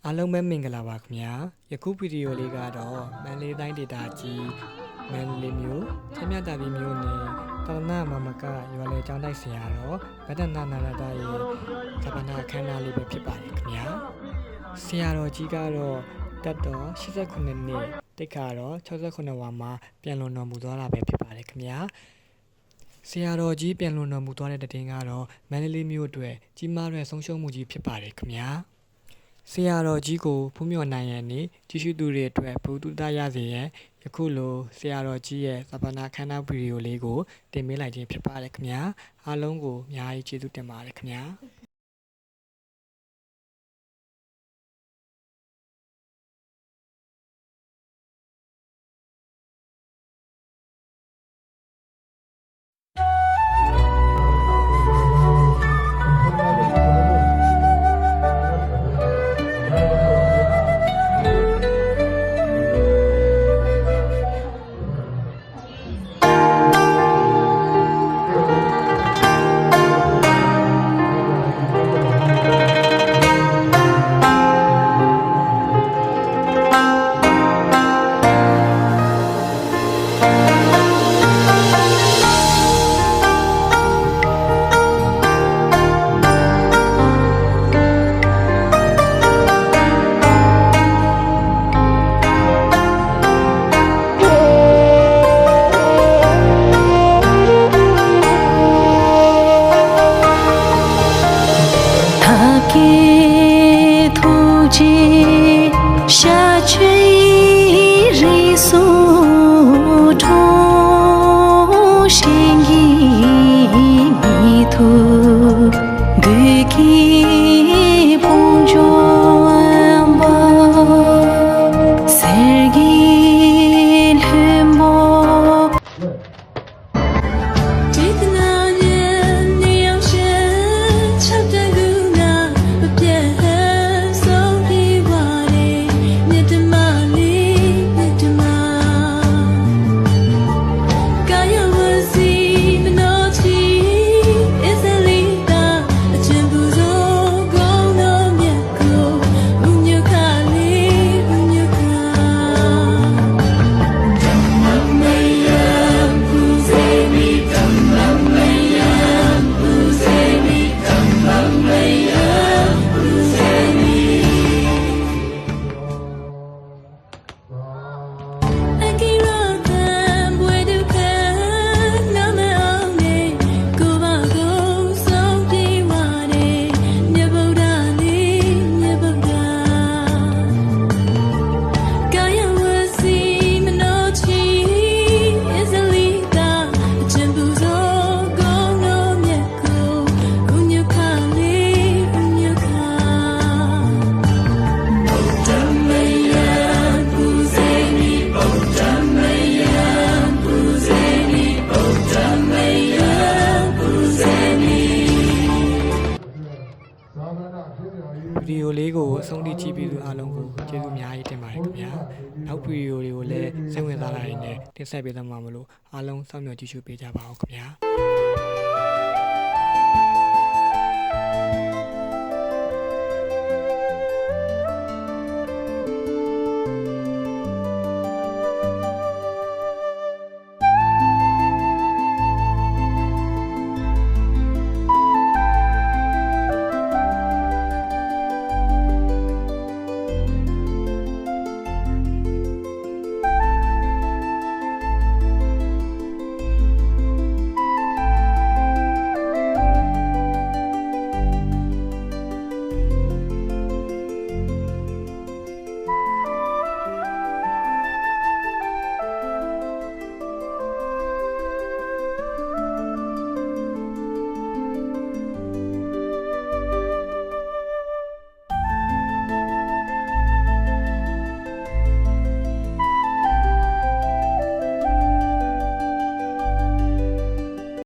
အားလုံးပဲမင်္ဂလာပါခင်ဗျာယခုဗီဒီယိုလေးကတော့မန္တလေးတိုင်းဒေသကြီးမန္တလေးမြို့ချမ်းမြတာပြည်မြို့နယ်တရဏမမကရွာလေကျောင်းတိုက်ဆရာတော်ဗဒ္ဒနာနာရတရဲ့သဗ္ဗနာခန္ဓာလေးပဲဖြစ်ပါတယ်ခင်ဗျာဆရာတော်ကြီးကတော့တက်တော်89နှစ်တိတ်ခါတော့68ဝါမှာပြန်လွန်တော်မူသွားတာပဲဖြစ်ပါတယ်ခင်ဗျာဆရာတော်ကြီးပြန်လွန်တော်မူသွားတဲ့တဲ့င်းကတော့မန္တလေးမြို့အတွက်ကြီးမားတဲ့ဆုံးရှုံးမှုကြီးဖြစ်ပါတယ်ခင်ဗျာဆရာတော်ကြီးကိုဖူးမြော်နိုင်ရန်နှင့်ကြည့်ရှုသူတွေအတွက်ဘုဒ္ဓတရစေရန်ယခုလိုဆရာတော်ကြီးရဲ့သဗ္ဗနာခန္ဓာဗီဒီယိုလေးကိုတင်ပေးလိုက်ခြင်းဖြစ်ပါတယ်ခင်ဗျာအားလုံးကိုအများကြီးကျေးဇူးတင်ပါတယ်ခင်ဗျာ下垂日苏土心意迷途给给碰撞吧sergi lemo Jitna年你要是插在路那不变ဗီဒီယိုလေးကိုအဆုံးထိကြည့်ပြီးသူအားလုံးကိုကျေးဇူးအများကြီးတင်ပါတယ်ခင်ဗျာနောက်ဗီဒီယိုတွေကိုလည်းစိတ်ဝင်စားလာရင်လည်းတင်ဆက်ပေးသွားမှာမလို့အားလုံးစောင့်မျှော်ကြည့်ရှုပေးကြပါဦးခင်ဗျာ